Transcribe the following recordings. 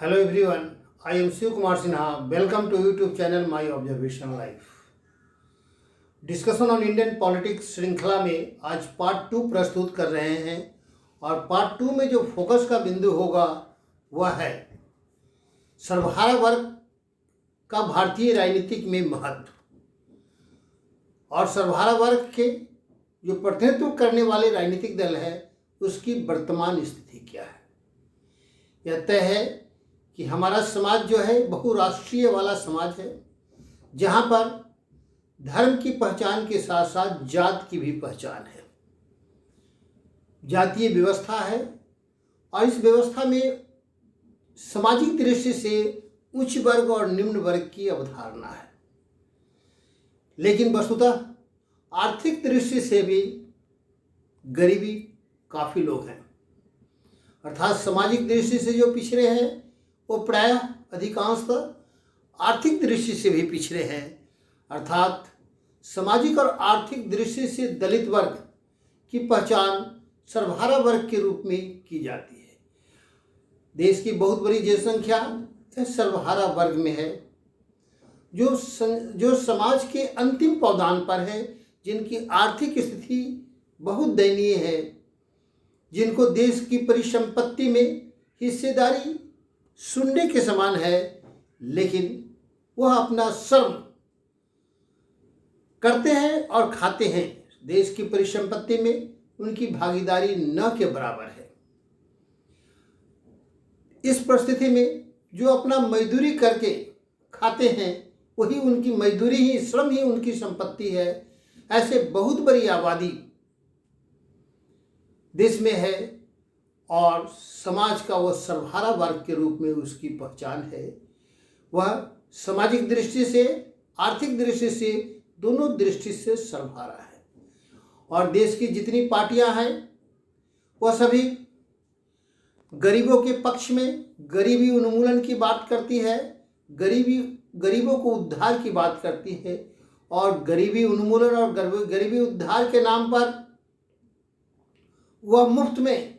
Hello everyone, I am Shiv Kumar Sinha. Welcome to YouTube channel My Observation Life. Discussion on Indian politics श्रृंखला में आज part 2 प्रस्तुत कर रहे हैं और पार्ट 2 में जो फोकस का बिंदु होगा वह है सर्वहारा वर्ग का भारतीय राजनीतिक में महत्व और सर्वहारा वर्ग के जो प्रतिनिधित्व करने वाले राजनीतिक दल है उसकी वर्तमान स्थिति क्या है। यह तय है कि हमारा समाज जो है बहुराष्ट्रीय वाला समाज है, जहाँ पर धर्म की पहचान के साथ साथ जात की भी पहचान है। जातीय व्यवस्था है और इस व्यवस्था में सामाजिक दृष्टि से उच्च वर्ग और निम्न वर्ग की अवधारणा है, लेकिन वस्तुतः आर्थिक दृष्टि से भी गरीबी काफ़ी लोग हैं। अर्थात सामाजिक दृष्टि से जो पिछड़े हैं वो प्रायः अधिकांशतः आर्थिक दृष्टि से भी पिछड़े हैं। अर्थात सामाजिक और आर्थिक दृष्टि से दलित वर्ग की पहचान सर्वहारा वर्ग के रूप में की जाती है। देश की बहुत बड़ी जनसंख्या सर्वहारा वर्ग में है, जो समाज के अंतिम पावदान पर है, जिनकी आर्थिक स्थिति बहुत दयनीय है, जिनको देश की परिसंपत्ति में हिस्सेदारी शून्य के समान है, लेकिन वह अपना श्रम करते हैं और खाते हैं। देश की परिसंपत्ति में उनकी भागीदारी न के बराबर है। इस परिस्थिति में जो अपना मजदूरी करके खाते हैं वही उनकी मजदूरी ही, श्रम ही उनकी संपत्ति है। ऐसे बहुत बड़ी आबादी देश में है और समाज का वह सर्वहारा वर्ग के रूप में उसकी पहचान है। वह सामाजिक दृष्टि से, आर्थिक दृष्टि से, दोनों दृष्टि से सर्वहारा है। और देश की जितनी पार्टियां हैं वह सभी गरीबों के पक्ष में गरीबी उन्मूलन की बात करती है, गरीबों को उद्धार की बात करती है और गरीबी उन्मूलन और गरीबी उद्धार के नाम पर वह मुफ्त में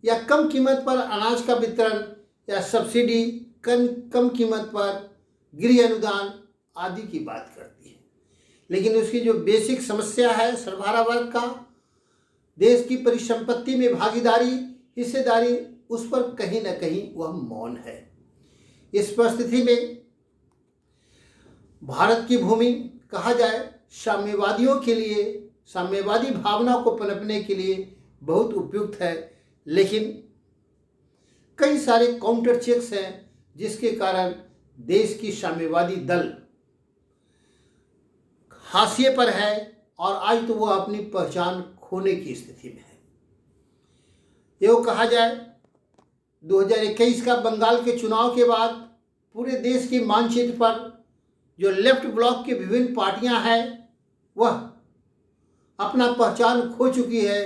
या कम कीमत पर अनाज का वितरण या सब्सिडी, कम कीमत पर गृह अनुदान आदि की बात करती है। लेकिन उसकी जो बेसिक समस्या है सर्वहारा वर्ग का, देश की परिसंपत्ति में भागीदारी, हिस्सेदारी, उस पर कहीं न कहीं वह मौन है। इस परिस्थिति में भारत की भूमि कहा जाए साम्यवादियों के लिए, साम्यवादी भावना को पनपने के लिए बहुत उपयुक्त है, लेकिन कई सारे काउंटर चेक्स हैं जिसके कारण देश की साम्यवादी दल हाशिए पर है और आज तो वह अपनी पहचान खोने की स्थिति में है। यो कहा जाए 2021 का बंगाल के चुनाव के बाद पूरे देश के मानचित्र पर जो लेफ्ट ब्लॉक की विभिन्न पार्टियां हैं वह अपना पहचान खो चुकी है।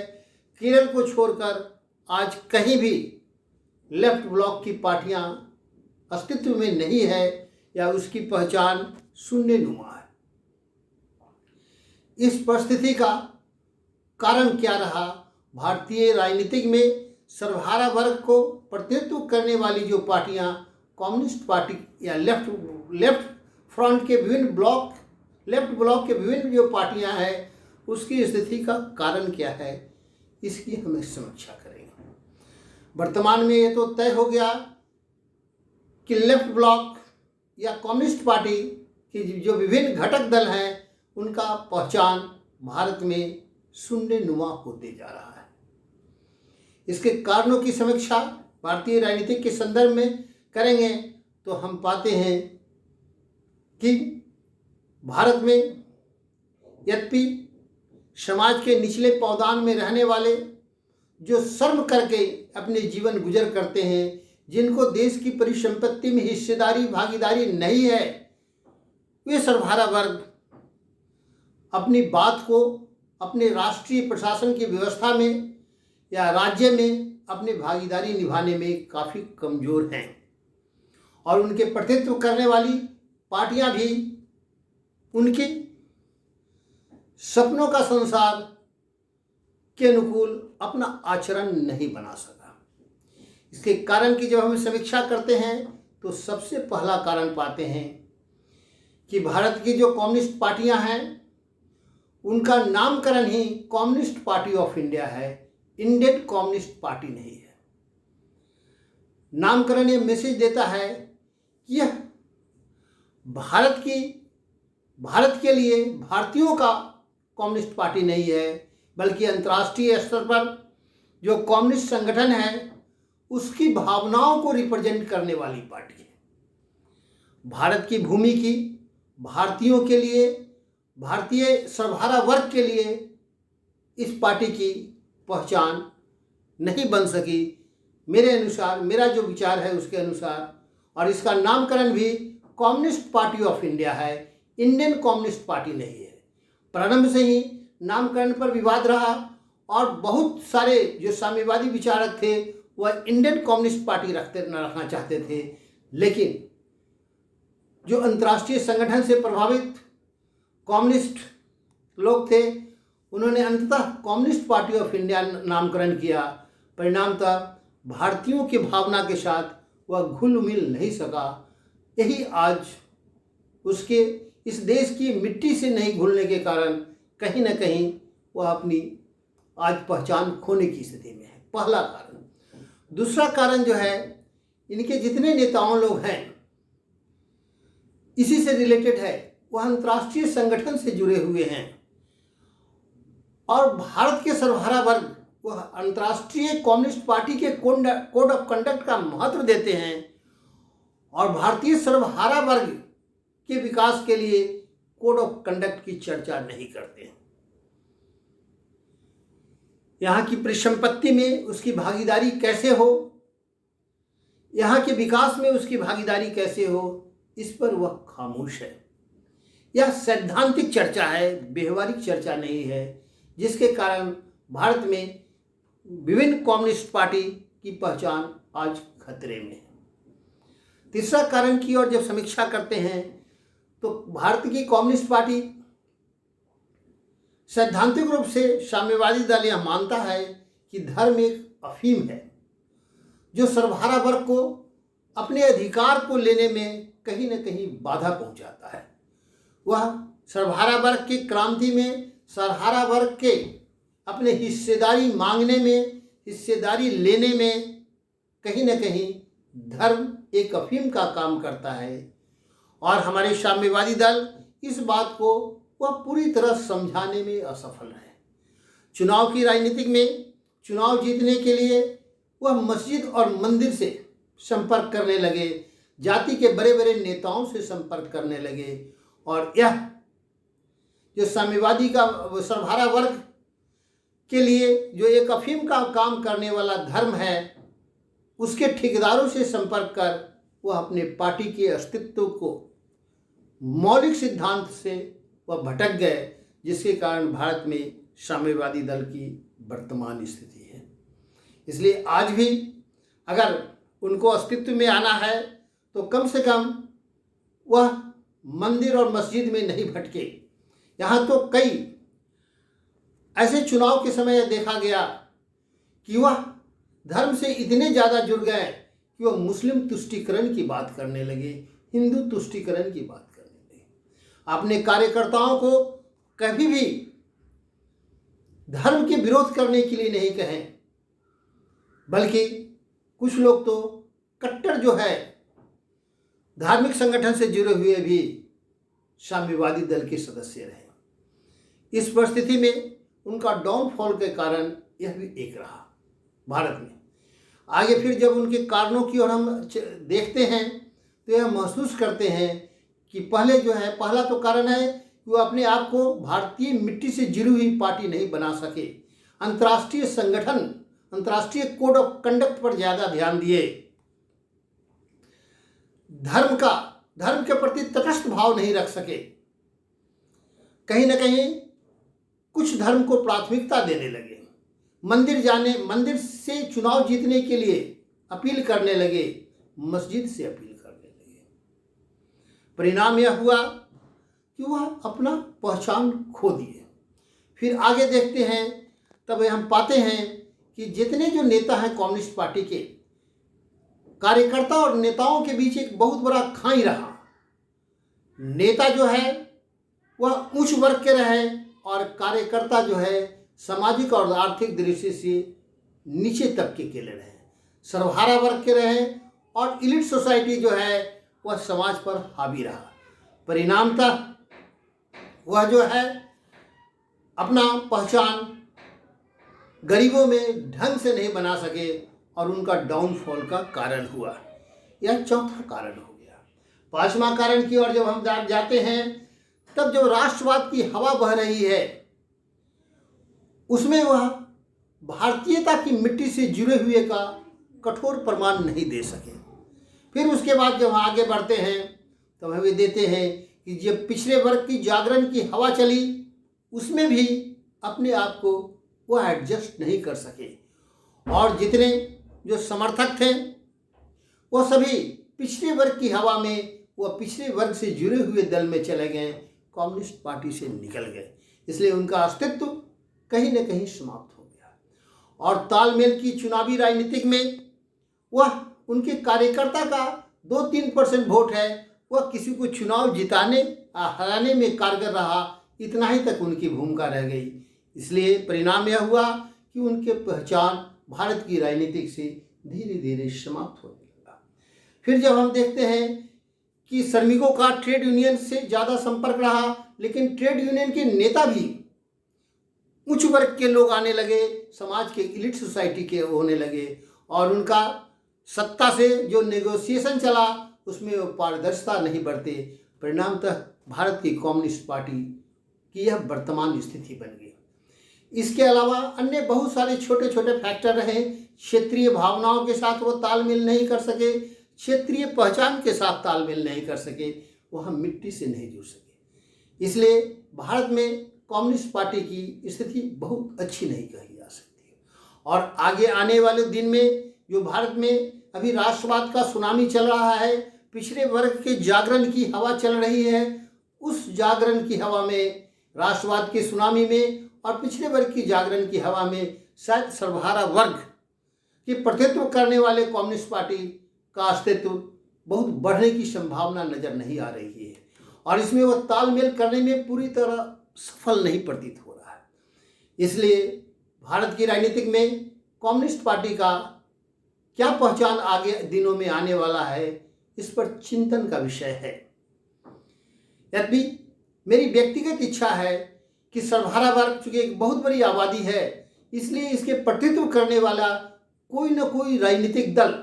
केरल को छोड़कर आज कहीं भी लेफ्ट ब्लॉक की पार्टियां अस्तित्व में नहीं है या उसकी पहचान शून्य नुमा है। इस परिस्थिति का कारण क्या रहा? भारतीय राजनीतिक में सर्वहारा वर्ग को प्रतिनिधित्व करने वाली जो पार्टियां कम्युनिस्ट पार्टी या लेफ्ट फ्रंट के विभिन्न ब्लॉक, लेफ्ट ब्लॉक के विभिन्न जो पार्टियां हैं उसकी स्थिति का कारण क्या है, इसकी हमें समीक्षा करेंगे। वर्तमान में ये तो तय हो गया कि लेफ्ट ब्लॉक या कम्युनिस्ट पार्टी की जो विभिन्न घटक दल हैं उनका पहचान भारत में शून्य नुमा होते जा रहा है। इसके कारणों की समीक्षा भारतीय राजनीति के संदर्भ में करेंगे तो हम पाते हैं कि भारत में यद्यपि समाज के निचले पावदान में रहने वाले जो श्रम करके अपने जीवन गुजर करते हैं, जिनको देश की परिसंपत्ति में हिस्सेदारी, भागीदारी नहीं है, वे सर्वहारा वर्ग अपनी बात को अपने राष्ट्रीय प्रशासन की व्यवस्था में या राज्य में अपनी भागीदारी निभाने में काफ़ी कमज़ोर हैं और उनके प्रतिनिधित्व करने वाली पार्टियां भी उनके सपनों का संसार के अनुकूल अपना आचरण नहीं बना सका। इसके कारण की जब हम समीक्षा करते हैं तो सबसे पहला कारण पाते हैं कि भारत की जो कम्युनिस्ट पार्टियां हैं उनका नामकरण ही कम्युनिस्ट पार्टी ऑफ इंडिया है, इंडियन कम्युनिस्ट पार्टी नहीं है। नामकरण ये मैसेज देता है कि यह भारत के लिए भारतीयों का कम्युनिस्ट पार्टी नहीं है, बल्कि अंतर्राष्ट्रीय स्तर पर जो कम्युनिस्ट संगठन है उसकी भावनाओं को रिप्रेजेंट करने वाली पार्टी है। भारत की भूमि की भारतीयों के लिए, भारतीय सर्वहारा वर्ग के लिए इस पार्टी की पहचान नहीं बन सकी मेरे अनुसार, मेरा जो विचार है उसके अनुसार। और इसका नामकरण भी कम्युनिस्ट पार्टी ऑफ इंडिया है, इंडियन कम्युनिस्ट पार्टी नहीं है। प्रारंभ से ही नामकरण पर विवाद रहा और बहुत सारे जो साम्यवादी विचारक थे वह इंडियन कम्युनिस्ट पार्टी रखना चाहते थे, लेकिन जो अंतर्राष्ट्रीय संगठन से प्रभावित कम्युनिस्ट लोग थे उन्होंने अंततः कम्युनिस्ट पार्टी ऑफ इंडिया नामकरण किया। परिणामतः भारतीयों की भावना के साथ वह घुल मिल नहीं सका। यही आज उसके इस देश की मिट्टी से नहीं घुलने के कारण कहीं ना कहीं वह अपनी आज पहचान खोने की स्थिति में है, पहला कारण। दूसरा कारण जो है, इनके जितने नेताओं लोग हैं इसी से रिलेटेड है, वह अंतर्राष्ट्रीय संगठन से जुड़े हुए हैं और भारत के सर्वहारा वर्ग वह अंतर्राष्ट्रीय कम्युनिस्ट पार्टी के कोड ऑफ कंडक्ट का महत्व देते हैं और भारतीय सर्वहारा वर्ग के विकास के लिए कोड ऑफ कंडक्ट की चर्चा नहीं करते हैं। यहाँ की परिसंपत्ति में उसकी भागीदारी कैसे हो, यहाँ के विकास में उसकी भागीदारी कैसे हो, इस पर वह खामोश है। यह सैद्धांतिक चर्चा है, व्यवहारिक चर्चा नहीं है, जिसके कारण भारत में विभिन्न कम्युनिस्ट पार्टी की पहचान आज खतरे में है। तीसरा कारण की ओर जब समीक्षा करते हैं तो भारत की कम्युनिस्ट पार्टी सैद्धांतिक रूप से साम्यवादी दल यह मानता है कि धर्म एक अफीम है जो सर्वहारा वर्ग को अपने अधिकार को लेने में कहीं न कहीं बाधा पहुंचाता है। वह सर्वहारा वर्ग की क्रांति में, सर्वहारा वर्ग के अपने हिस्सेदारी मांगने में, हिस्सेदारी लेने में कहीं न कहीं धर्म एक अफीम का काम करता है और हमारे साम्यवादी दल इस बात को वह पूरी तरह समझाने में असफल है। चुनाव की राजनीति में चुनाव जीतने के लिए वह मस्जिद और मंदिर से संपर्क करने लगे, जाति के बड़े बड़े नेताओं से संपर्क करने लगे और यह जो साम्यवादी का सर्वहारा वर्ग के लिए जो एक अफीम का काम करने वाला धर्म है उसके ठेकेदारों से संपर्क कर वह अपने पार्टी के अस्तित्व को मौलिक सिद्धांत से वह भटक गए, जिसके कारण भारत में साम्यवादी दल की वर्तमान स्थिति है। इसलिए आज भी अगर उनको अस्तित्व में आना है तो कम से कम वह मंदिर और मस्जिद में नहीं भटके। यहाँ तो कई ऐसे चुनाव के समय देखा गया कि वह धर्म से इतने ज़्यादा जुड़ गए कि वह मुस्लिम तुष्टीकरण की बात करने लगे, हिंदू तुष्टीकरण की बात करने लगे। अपने कार्यकर्ताओं को कभी भी धर्म के विरोध करने के लिए नहीं कहें, बल्कि कुछ लोग तो कट्टर जो है धार्मिक संगठन से जुड़े हुए भी साम्यवादी दल के सदस्य रहे। इस परिस्थिति में उनका डाउनफॉल के कारण यह भी एक रहा भारत में। आगे फिर जब उनके कारणों की ओर हम देखते हैं तो यह महसूस करते हैं कि पहले जो है, पहला तो कारण है कि वो अपने आप को भारतीय मिट्टी से जुड़ी हुई पार्टी नहीं बना सके, अंतर्राष्ट्रीय संगठन, अंतर्राष्ट्रीय कोड ऑफ कंडक्ट पर ज़्यादा ध्यान दिए, धर्म के प्रति तटस्थ भाव नहीं रख सके, कहीं ना कहीं कुछ धर्म को प्राथमिकता देने लगे, मंदिर से चुनाव जीतने के लिए अपील करने लगे, मस्जिद से अपील करने लगे। परिणाम यह हुआ कि वह अपना पहचान खो दिए। फिर आगे देखते हैं तब हम पाते हैं कि जितने जो नेता हैं कम्युनिस्ट पार्टी के, कार्यकर्ता और नेताओं के बीच एक बहुत बड़ा खाई रहा। नेता जो है वह उच्च वर्ग के रहे और कार्यकर्ता जो है सामाजिक और आर्थिक दृष्टि से नीचे तबके के रहे, सर्वहारा वर्ग के रहे और इलिट सोसाइटी जो है वह समाज पर हावी रहा। परिणामतः वह जो है अपना पहचान गरीबों में ढंग से नहीं बना सके और उनका डाउनफॉल का कारण हुआ। यह चौथा कारण हो गया। पांचवा कारण की ओर जब हम जाते हैं तब जब राष्ट्रवाद की हवा बह रही है उसमें वह भारतीयता की मिट्टी से जुड़े हुए का कठोर प्रमाण नहीं दे सके। फिर उसके बाद जब आगे बढ़ते हैं तब हमें देते हैं कि जब पिछड़े वर्ग की जागरण की हवा चली उसमें भी अपने आप को वह एडजस्ट नहीं कर सके और जितने जो समर्थक थे वो सभी पिछड़े वर्ग की हवा में वह पिछड़े वर्ग से जुड़े हुए दल में चले गए, कम्युनिस्ट पार्टी से निकल गए। इसलिए उनका अस्तित्व कहीं न कहीं समाप्त हो गया। और तालमेल की चुनावी राजनीतिक में वह उनके कार्यकर्ता का 2-3% वोट है, वह किसी को चुनाव जिताने हराने में कारगर रहा, इतना ही तक उनकी भूमिका रह गई। इसलिए परिणाम यह हुआ कि उनके पहचान भारत की राजनीतिक से धीरे धीरे समाप्त होने लगा। फिर जब हम देखते हैं कि श्रमिकों का ट्रेड यूनियन से ज़्यादा संपर्क रहा, लेकिन ट्रेड यूनियन के नेता भी उच्च वर्ग के लोग आने लगे, समाज के इलिट सोसाइटी के होने लगे और उनका सत्ता से जो नेगोशिएशन चला उसमें वो पारदर्शिता नहीं बरते। परिणामतः भारत की कम्युनिस्ट पार्टी की यह वर्तमान स्थिति बन गई। इसके अलावा अन्य बहुत सारे छोटे छोटे फैक्टर रहे। क्षेत्रीय भावनाओं के साथ वो तालमेल नहीं कर सके, क्षेत्रीय पहचान के साथ तालमेल नहीं कर सके, वह मिट्टी से नहीं जुड़ सके। इसलिए भारत में कम्युनिस्ट पार्टी की स्थिति बहुत अच्छी नहीं कही जा सकती। और आगे आने वाले दिन में जो भारत में अभी राष्ट्रवाद का सुनामी चल रहा है, पिछड़े वर्ग के जागरण की हवा चल रही है, उस जागरण की हवा में, राष्ट्रवाद के सुनामी में और पिछड़े वर्ग की जागरण की हवा में शायद सर्वहारा वर्ग की प्रतिनिधित्व करने वाले कम्युनिस्ट पार्टी का अस्तित्व बहुत बढ़ने की संभावना नजर नहीं आ रही है और इसमें वह तालमेल करने में पूरी तरह सफल नहीं प्रतीत हो रहा है। इसलिए भारत की राजनीतिक में कम्युनिस्ट पार्टी का क्या पहचान आगे दिनों में आने वाला है, इस पर चिंतन का विषय है। यद्यपि मेरी व्यक्तिगत इच्छा है कि सर्वहारा वर्ग चूंकि एक बहुत बड़ी आबादी है, इसलिए इसके प्रतिनिधित्व करने वाला कोई न कोई राजनीतिक दल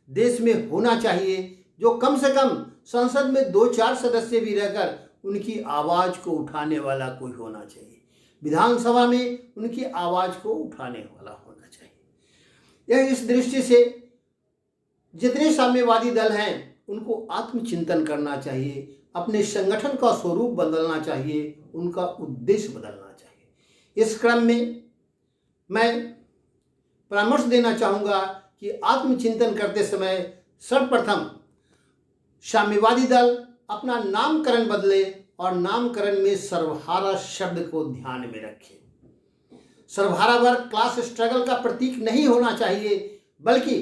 देश में होना चाहिए, जो कम से कम संसद में 2-4 सदस्य भी रहकर उनकी आवाज़ को उठाने वाला कोई होना चाहिए, विधानसभा में उनकी आवाज़ को उठाने वाला होना चाहिए। यह इस दृष्टि से जितने साम्यवादी दल हैं उनको आत्मचिंतन करना चाहिए, अपने संगठन का स्वरूप बदलना चाहिए, उनका उद्देश्य बदलना चाहिए। इस क्रम में मैं परामर्श देना चाहूँगा कि आत्मचिंतन करते समय सर्वप्रथम साम्यवादी दल अपना नामकरण बदले और नामकरण में सर्वहारा शब्द को ध्यान में रखें। सर्वहारा वर्ग क्लास स्ट्रगल का प्रतीक नहीं होना चाहिए, बल्कि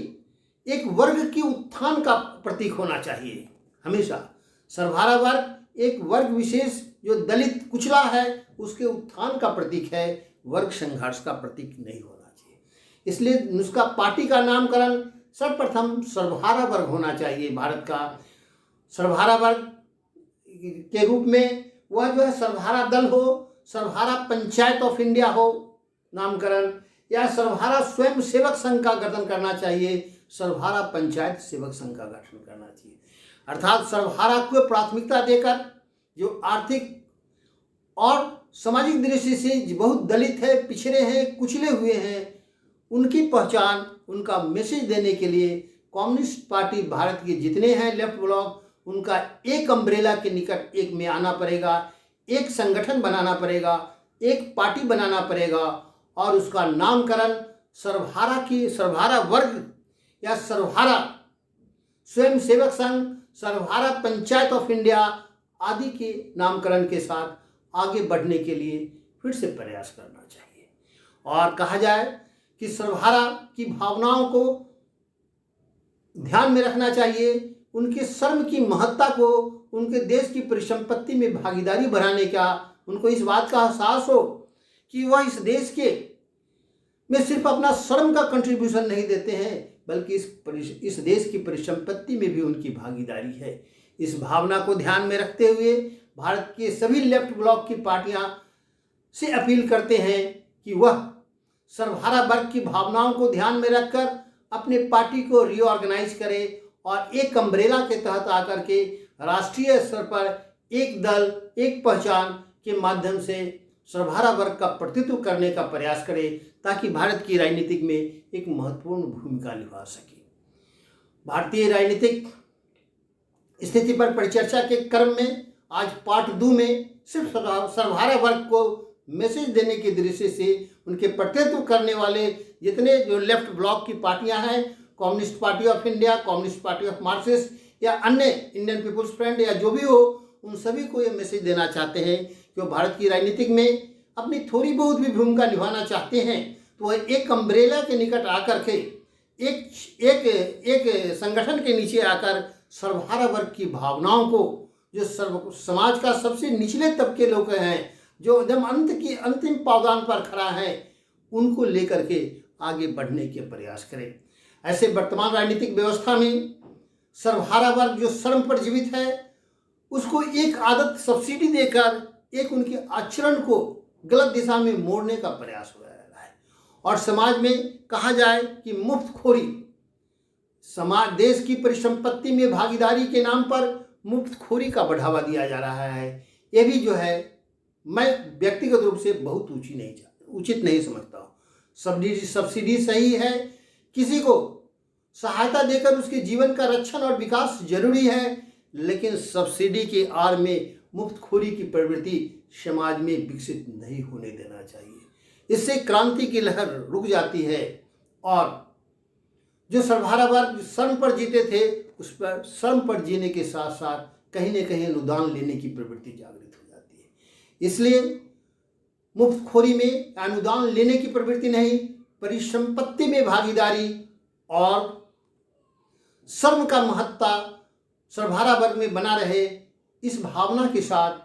एक वर्ग की उत्थान का प्रतीक होना चाहिए। हमेशा सर्वहारा वर्ग एक वर्ग विशेष जो दलित कुचला है उसके उत्थान का प्रतीक है, वर्ग संघर्ष का प्रतीक नहीं होना चाहिए। इसलिए उसका पार्टी का नामकरण सर्वप्रथम सर्वहारा वर्ग होना चाहिए। भारत का सर्वहारा वर्ग के रूप में वह जो है सर्वहारा दल हो, सर्वहारा पंचायत ऑफ इंडिया हो नामकरण, या सर्वहारा स्वयं सेवक संघ का गठन करना चाहिए, सर्वहारा पंचायत सेवक संघ का गठन करना चाहिए। अर्थात सर्वहारा को प्राथमिकता देकर जो आर्थिक और सामाजिक दृष्टि से बहुत दलित है, पिछड़े हैं, कुचले हुए हैं, उनकी पहचान, उनका मैसेज देने के लिए कम्युनिस्ट पार्टी भारत के जितने हैं लेफ्ट ब्लॉक, उनका एक अम्ब्रेला के निकट एक में आना पड़ेगा, एक संगठन बनाना पड़ेगा, एक पार्टी बनाना पड़ेगा और उसका नामकरण सर्वहारा वर्ग या सर्वहारा स्वयं सेवक संघ, सर्वहारा पंचायत ऑफ इंडिया आदि के नामकरण के साथ आगे बढ़ने के लिए फिर से प्रयास करना चाहिए। और कहा जाए कि सर्वहारा की भावनाओं को ध्यान में रखना चाहिए, उनके श्रम की महत्ता को, उनके देश की परिसंपत्ति में भागीदारी बढ़ाने का उनको इस बात का एहसास हो कि वह इस देश के में सिर्फ अपना श्रम का कंट्रीब्यूशन नहीं देते हैं, बल्कि इस देश की परिसंपत्ति में भी उनकी भागीदारी है। इस भावना को ध्यान में रखते हुए भारत के सभी लेफ्ट ब्लॉक की पार्टियां से अपील करते हैं कि वह सर्वहारा वर्ग की भावनाओं को ध्यान में रखकर अपने पार्टी को रीऑर्गेनाइज करें और एक अम्ब्रेला के तहत आकर के राष्ट्रीय स्तर पर एक दल एक पहचान के माध्यम से सर्वहारा वर्ग का प्रतिनिधित्व करने का प्रयास करें, ताकि भारत की राजनीतिक में एक महत्वपूर्ण भूमिका निभा सके। भारतीय राजनीतिक स्थिति पर परिचर्चा के क्रम में आज पार्ट 2 में सिर्फ सर्वहारा वर्ग को मैसेज देने के दृष्टि से उनके प्रतिनिधित्व करने वाले जितने जो लेफ्ट ब्लॉक की पार्टियां हैं, communist party of India, communist party of Marxist या अन्य इंडियन पीपुल्स फ्रंट या जो भी हो, उन सभी को ये मैसेज देना चाहते हैं कि वो भारत की राजनीतिक में अपनी थोड़ी बहुत भी भूमिका निभाना चाहते हैं तो वह एक अम्ब्रेला के निकट आकर के एक संगठन के नीचे आकर सर्वहारा वर्ग की भावनाओं को, जो समाज का सबसे निचले तबके लोग हैं, जो एकदम अंतिम पावदान पर खड़ा है, उनको लेकर के आगे बढ़ने के प्रयास करें। ऐसे वर्तमान राजनीतिक व्यवस्था में सर्वहारा वर्ग जो श्रम पर जीवित है, उसको एक आदत सब्सिडी देकर एक उनके आचरण को गलत दिशा में मोड़ने का प्रयास हो रहा है। और समाज में कहा जाए कि मुफ्तखोरी, समाज देश की परिसंपत्ति में भागीदारी के नाम पर मुफ्तखोरी का बढ़ावा दिया जा रहा है। ये भी जो है मैं व्यक्तिगत रूप से बहुत उचित नहीं समझता हूँ। सब्सिडी सही है, किसी को सहायता देकर उसके जीवन का रक्षण और विकास जरूरी है, लेकिन सब्सिडी के आड़ में मुफ्तखोरी की प्रवृत्ति समाज में विकसित नहीं होने देना चाहिए। इससे क्रांति की लहर रुक जाती है और जो सर्वहारा वर्ग श्रम पर जीते थे, उस पर श्रम पर जीने के साथ साथ कहीं न कहीं अनुदान लेने की प्रवृत्ति जागृत हो जाती है। इसलिए मुफ्तखोरी में अनुदान लेने की प्रवृत्ति नहीं, परिसंपत्ति में भागीदारी और श्रम का महत्ता सर्वहारा वर्ग में बना रहे, इस भावना के साथ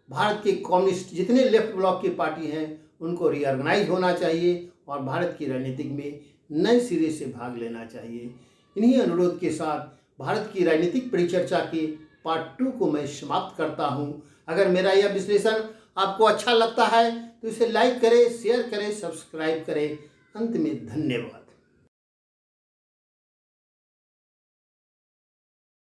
भारत के कम्युनिस्ट जितने लेफ्ट ब्लॉक की पार्टी हैं उनको रीऑर्गेनाइज होना चाहिए और भारत की राजनीतिक में नए सिरे से भाग लेना चाहिए। इन्हीं अनुरोध के साथ भारत की राजनीतिक परिचर्चा के पार्ट 2 को मैं समाप्त करता हूं। अगर मेरा यह विश्लेषण आपको अच्छा लगता है तो इसे लाइक करें, शेयर करें, सब्सक्राइब करें। अंत में धन्यवाद।